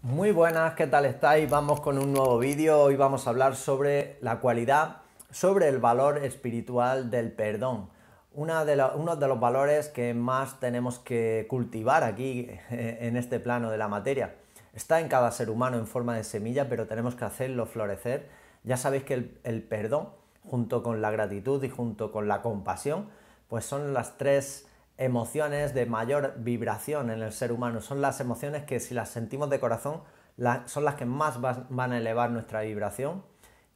Muy buenas, ¿qué tal estáis? Vamos con un nuevo vídeo. Hoy vamos a hablar sobre la cualidad, sobre el valor espiritual del perdón. Uno de los valores que más tenemos que cultivar aquí en este plano de la materia. Está en cada ser humano en forma de semilla, pero tenemos que hacerlo florecer. Ya sabéis que el perdón, junto con la gratitud y junto con la compasión, pues son las tres emociones de mayor vibración en el ser humano. Son las emociones que, si las sentimos de corazón, son las que más van a elevar nuestra vibración,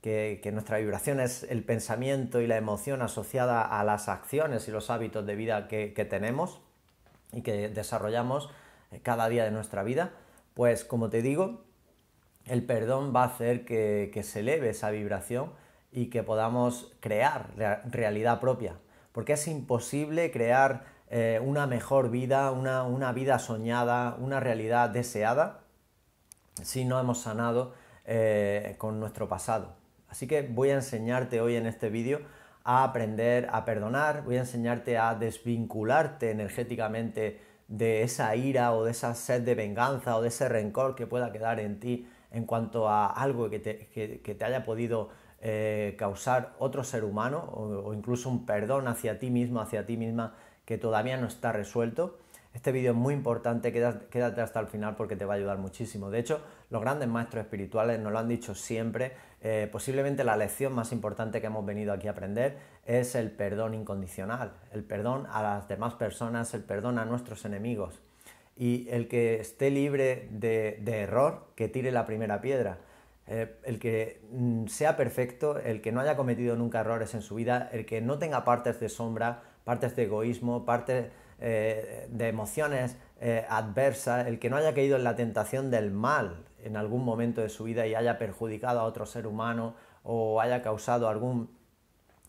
que nuestra vibración es el pensamiento y la emoción asociada a las acciones y los hábitos de vida que tenemos y que desarrollamos cada día de nuestra vida. Pues como te digo, el perdón va a hacer que se eleve esa vibración y que podamos crear realidad propia. Porque es imposible crear una mejor vida, una vida soñada, una realidad deseada, si no hemos sanado con nuestro pasado. Así que voy a enseñarte hoy en este vídeo a aprender a perdonar, voy a enseñarte a desvincularte energéticamente de esa ira o de esa sed de venganza o de ese rencor que pueda quedar en ti en cuanto a algo que te haya podido causar otro ser humano o incluso un perdón hacia ti mismo, hacia ti misma que todavía no está resuelto. Este vídeo es muy importante, quédate hasta el final porque te va a ayudar muchísimo. De hecho, los grandes maestros espirituales nos lo han dicho siempre, posiblemente la lección más importante que hemos venido aquí a aprender es el perdón incondicional, el perdón a las demás personas, el perdón a nuestros enemigos. Y el que esté libre de error, que tire la primera piedra. El que sea perfecto, el que no haya cometido nunca errores en su vida, el que no tenga partes de sombra, partes de egoísmo, partes de emociones adversas, el que no haya caído en la tentación del mal en algún momento de su vida y haya perjudicado a otro ser humano o haya causado algún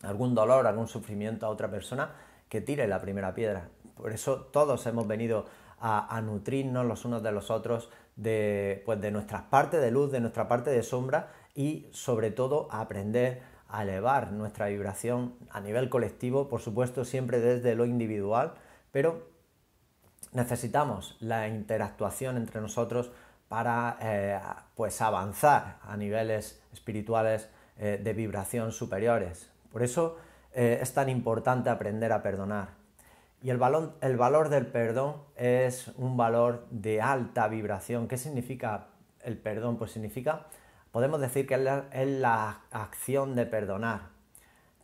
dolor, algún sufrimiento a otra persona, que tire la primera piedra. Por eso todos hemos venido a nutrirnos los unos de los otros de nuestra parte de luz, de nuestra parte de sombra y sobre todo a aprender a elevar nuestra vibración a nivel colectivo, por supuesto siempre desde lo individual, pero necesitamos la interactuación entre nosotros para pues avanzar a niveles espirituales de vibración superiores. Por eso es tan importante aprender a perdonar. Y el valor del perdón es un valor de alta vibración. ¿Qué significa el perdón? Pues significa, podemos decir que es la acción de perdonar.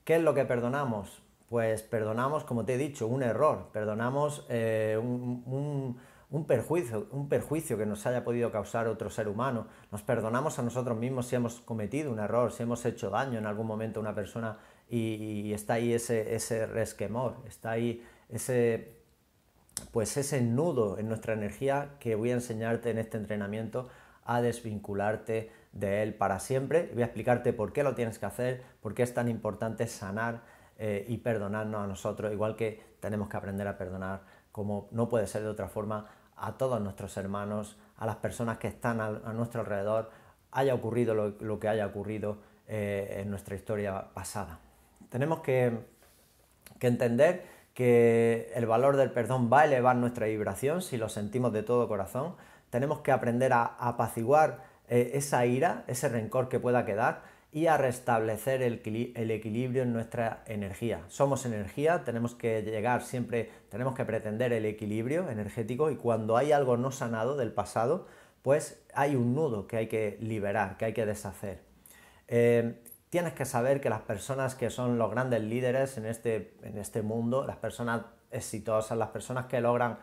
¿Qué es lo que perdonamos? Pues perdonamos, como te he dicho, un error, perdonamos un perjuicio que nos haya podido causar otro ser humano, nos perdonamos a nosotros mismos si hemos cometido un error, si hemos hecho daño en algún momento a una persona y está ahí ese resquemor, está ahí ese nudo en nuestra energía que voy a enseñarte en este entrenamiento a desvincularte de él para siempre. Voy a explicarte por qué lo tienes que hacer, por qué es tan importante sanar y perdonarnos a nosotros, igual que tenemos que aprender a perdonar, como no puede ser de otra forma, a todos nuestros hermanos, a las personas que están a nuestro alrededor, haya ocurrido lo que haya ocurrido en nuestra historia pasada. Tenemos que entender que el valor del perdón va a elevar nuestra vibración si lo sentimos de todo corazón. Tenemos que aprender a apaciguar esa ira, ese rencor que pueda quedar y a restablecer el equilibrio en nuestra energía. Somos energía, tenemos que llegar siempre, tenemos que pretender el equilibrio energético y cuando hay algo no sanado del pasado, pues hay un nudo que hay que liberar, que hay que deshacer. Tienes que saber que las personas que son los grandes líderes en este mundo, las personas exitosas, las personas que logran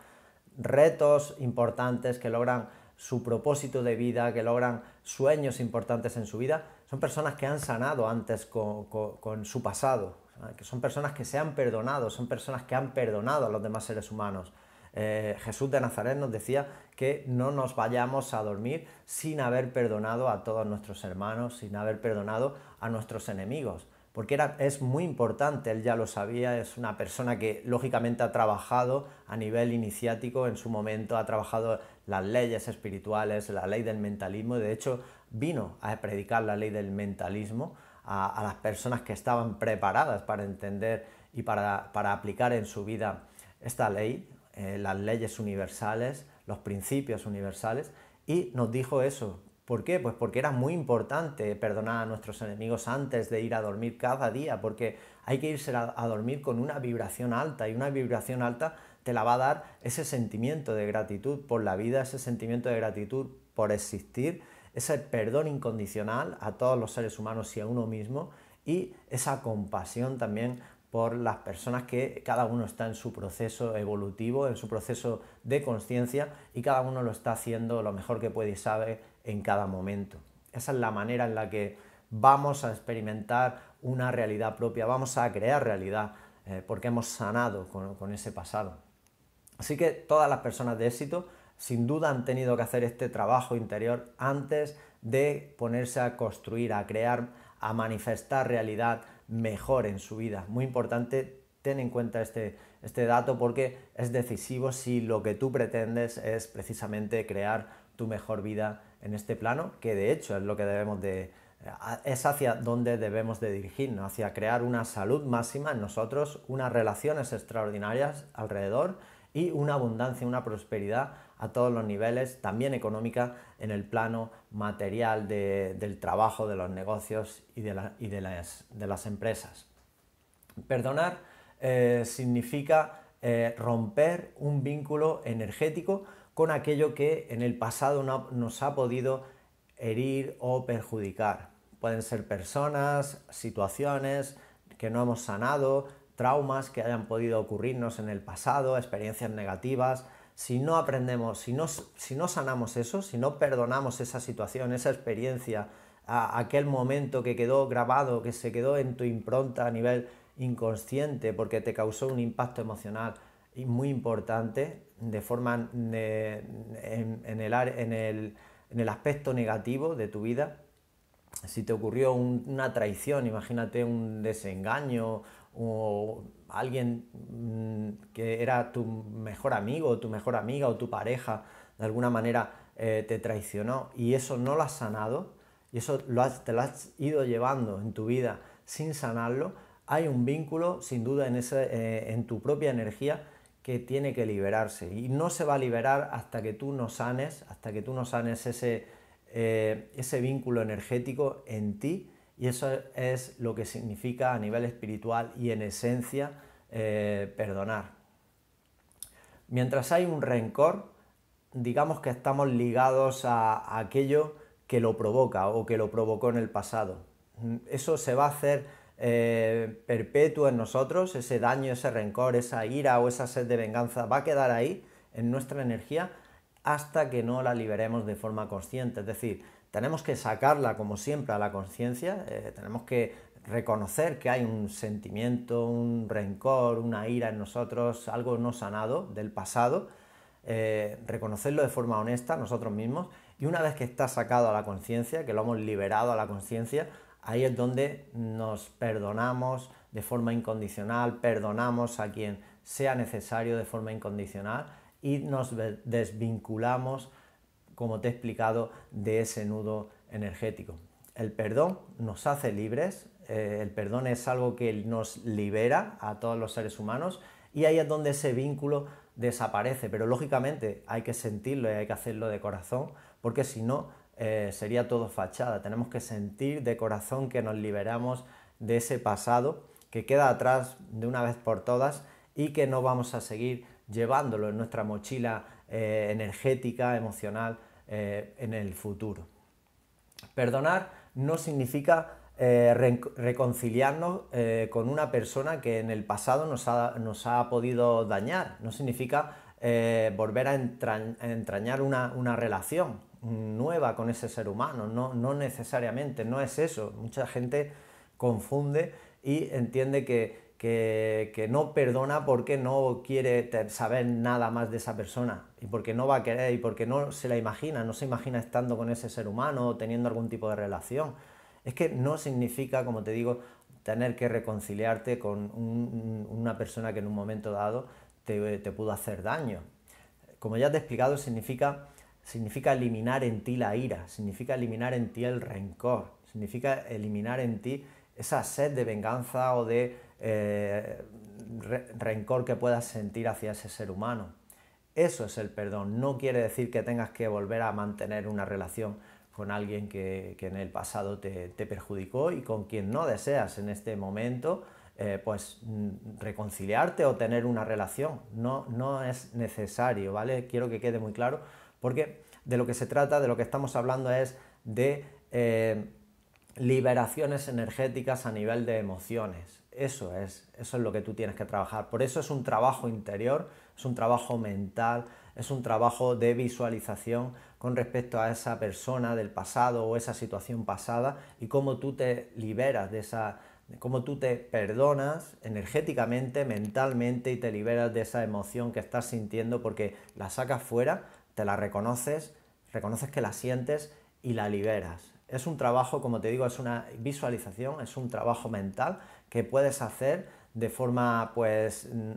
retos importantes, que logran su propósito de vida, que logran sueños importantes en su vida, son personas que han sanado antes con su pasado, ¿sabes? Que son personas que se han perdonado, son personas que han perdonado a los demás seres humanos. Jesús de Nazaret nos decía que no nos vayamos a dormir sin haber perdonado a todos nuestros hermanos, sin haber perdonado a nuestros enemigos, porque es muy importante, él ya lo sabía, es una persona que lógicamente ha trabajado a nivel iniciático en su momento, ha trabajado las leyes espirituales, la ley del mentalismo, y de hecho vino a predicar la ley del mentalismo a las personas que estaban preparadas para entender y para aplicar en su vida esta ley, las leyes universales, los principios universales, y nos dijo eso. ¿Por qué? Pues porque era muy importante perdonar a nuestros enemigos antes de ir a dormir cada día, porque hay que irse a dormir con una vibración alta, y una vibración alta te la va a dar ese sentimiento de gratitud por la vida, ese sentimiento de gratitud por existir, ese perdón incondicional a todos los seres humanos y a uno mismo, y esa compasión también por las personas que cada uno está en su proceso evolutivo, en su proceso de conciencia, y cada uno lo está haciendo lo mejor que puede y sabe en cada momento. Esa es la manera en la que vamos a experimentar una realidad propia, vamos a crear realidad, porque hemos sanado con ese pasado. Así que todas las personas de éxito sin duda han tenido que hacer este trabajo interior antes de ponerse a construir, a crear, a manifestar realidad mejor en su vida. Muy importante, ten en cuenta este dato, porque es decisivo si lo que tú pretendes es precisamente crear tu mejor vida en este plano, que de hecho es lo que es hacia donde debemos de dirigirnos, hacia crear una salud máxima en nosotros, unas relaciones extraordinarias alrededor y una abundancia, una prosperidad a todos los niveles, también económica, en el plano material del trabajo, de los negocios y de las empresas. Perdonar significa romper un vínculo energético con aquello que en el pasado nos ha podido herir o perjudicar. Pueden ser personas, situaciones que no hemos sanado, traumas que hayan podido ocurrirnos en el pasado, experiencias negativas. Si no aprendemos, si no sanamos eso, si no perdonamos esa situación, esa experiencia, aquel momento que quedó grabado, que se quedó en tu impronta a nivel inconsciente porque te causó un impacto emocional muy importante de forma en el aspecto negativo de tu vida. Si te ocurrió una traición, imagínate un desengaño o alguien que era tu mejor amigo, tu mejor amiga o tu pareja de alguna manera te traicionó y eso no lo has sanado y eso te lo has ido llevando en tu vida sin sanarlo, hay un vínculo sin duda en tu propia energía que tiene que liberarse y no se va a liberar hasta que tú no sanes, ese vínculo energético en ti, y eso es lo que significa a nivel espiritual y en esencia perdonar. Mientras hay un rencor, digamos que estamos ligados a aquello que lo provoca o que lo provocó en el pasado. Eso se va a hacer perpetuo en nosotros, ese daño, ese rencor, esa ira o esa sed de venganza va a quedar ahí en nuestra energía hasta que no la liberemos de forma consciente. Es decir, tenemos que sacarla como siempre a la conciencia, tenemos que reconocer que hay un sentimiento, un rencor, una ira en nosotros, algo no sanado del pasado, reconocerlo de forma honesta nosotros mismos, y una vez que está sacado a la conciencia, que lo hemos liberado a la conciencia, ahí es donde nos perdonamos de forma incondicional, perdonamos a quien sea necesario de forma incondicional y nos desvinculamos, como te he explicado, de ese nudo energético. El perdón nos hace libres, el perdón es algo que nos libera a todos los seres humanos y ahí es donde ese vínculo desaparece, pero lógicamente hay que sentirlo y hay que hacerlo de corazón, porque si no sería todo fachada. Tenemos que sentir de corazón que nos liberamos de ese pasado que queda atrás de una vez por todas y que no vamos a seguir llevándolo en nuestra mochila energética, emocional en el futuro. Perdonar no significa reconciliarnos con una persona que en el pasado nos ha podido dañar, no significa volver a entrañar una relación nueva con ese ser humano, no necesariamente, no es eso. Mucha gente confunde y entiende que no perdona porque no quiere saber nada más de esa persona y porque no va a querer y porque no se la imagina, no se imagina estando con ese ser humano o teniendo algún tipo de relación. Es que no significa, como te digo, tener que reconciliarte con una persona que en un momento dado te pudo hacer daño. Como ya te he explicado, significa eliminar en ti la ira, significa eliminar en ti el rencor, significa eliminar en ti esa sed de venganza o de rencor que puedas sentir hacia ese ser humano. Eso es el perdón. No quiere decir que tengas que volver a mantener una relación con alguien que en el pasado te perjudicó y con quien no deseas en este momento reconciliarte o tener una relación. No es necesario, ¿vale? Quiero que quede muy claro, porque de lo que se trata, de lo que estamos hablando es de liberaciones energéticas a nivel de emociones. Eso es lo que tú tienes que trabajar. Por eso es un trabajo interior, es un trabajo mental, es un trabajo de visualización con respecto a esa persona del pasado o esa situación pasada y cómo tú te liberas de esa, cómo tú te perdonas energéticamente, mentalmente y te liberas de esa emoción que estás sintiendo porque la sacas fuera, te la reconoces, reconoces que la sientes y la liberas. Es un trabajo, como te digo, es una visualización, es un trabajo mental que puedes hacer de forma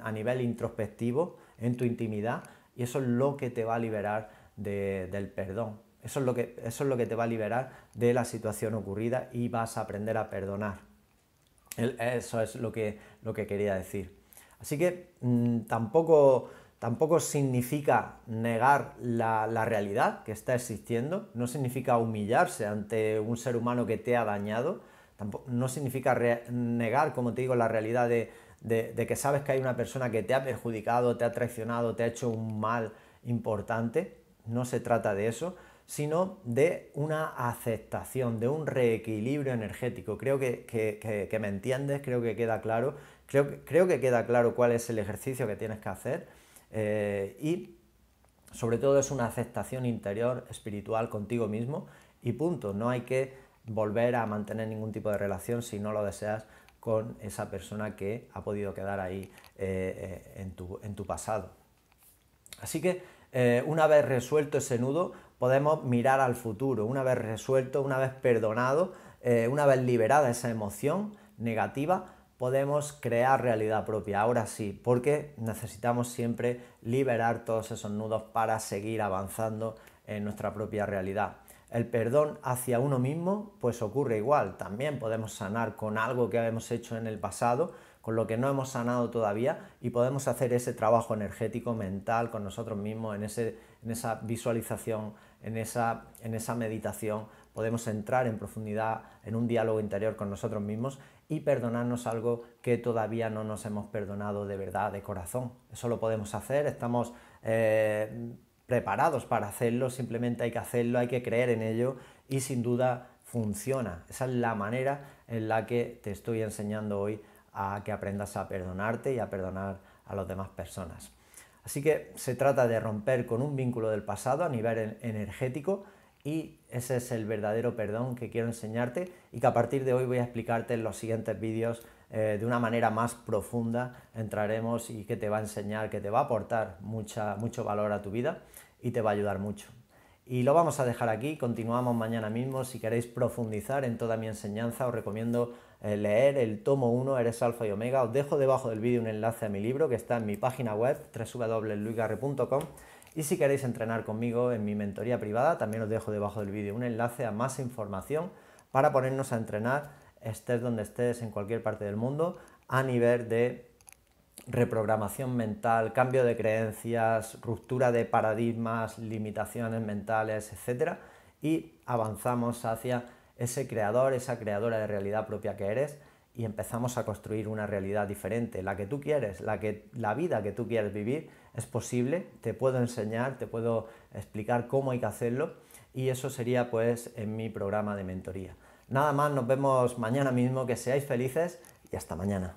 a nivel introspectivo en tu intimidad y eso es lo que te va a liberar del perdón. Eso es lo que te va a liberar de la situación ocurrida y vas a aprender a perdonar. Eso es lo que quería decir. Así que tampoco significa negar la realidad que está existiendo, no significa humillarse ante un ser humano que te ha dañado, no significa negar, como te digo, la realidad de que sabes que hay una persona que te ha perjudicado, te ha traicionado, te ha hecho un mal importante. No se trata de eso, sino de una aceptación, de un reequilibrio energético. Creo que me entiendes, creo que queda claro, creo que queda claro cuál es el ejercicio que tienes que hacer y sobre todo es una aceptación interior, espiritual contigo mismo y punto. No hay que volver a mantener ningún tipo de relación si no lo deseas con esa persona que ha podido quedar ahí en tu pasado. Así que una vez resuelto ese nudo, podemos mirar al futuro. Una vez resuelto, una vez perdonado, una vez liberada esa emoción negativa, podemos crear realidad propia. Ahora sí, porque necesitamos siempre liberar todos esos nudos para seguir avanzando en nuestra propia realidad. El perdón hacia uno mismo, pues ocurre igual. También podemos sanar con algo que hemos hecho en el pasado, con lo que no hemos sanado todavía y podemos hacer ese trabajo energético, mental con nosotros mismos, en esa visualización, en esa meditación, podemos entrar en profundidad en un diálogo interior con nosotros mismos y perdonarnos algo que todavía no nos hemos perdonado de verdad, de corazón. Eso lo podemos hacer, estamos preparados para hacerlo, simplemente hay que hacerlo, hay que creer en ello y sin duda funciona. Esa es la manera en la que te estoy enseñando hoy a que aprendas a perdonarte y a perdonar a las demás personas. Así que se trata de romper con un vínculo del pasado a nivel energético y ese es el verdadero perdón que quiero enseñarte y que a partir de hoy voy a explicarte en los siguientes vídeos de una manera más profunda. Entraremos y que te va a enseñar, que te va a aportar mucho valor a tu vida y te va a ayudar mucho. Y lo vamos a dejar aquí, continuamos mañana mismo. Si queréis profundizar en toda mi enseñanza, os recomiendo leer el tomo 1, Eres Alfa y Omega. Os dejo debajo del vídeo un enlace a mi libro que está en mi página web, www.luisgarry.com. Y si queréis entrenar conmigo en mi mentoría privada, también os dejo debajo del vídeo un enlace a más información para ponernos a entrenar, estés donde estés, en cualquier parte del mundo, a nivel de reprogramación mental, cambio de creencias, ruptura de paradigmas, limitaciones mentales, etc. Y avanzamos hacia ese creador, esa creadora de realidad propia que eres y empezamos a construir una realidad diferente, la que tú quieres, la vida que tú quieres vivir. Es posible, te puedo enseñar, te puedo explicar cómo hay que hacerlo y eso sería pues en mi programa de mentoría. Nada más, nos vemos mañana mismo, que seáis felices y hasta mañana.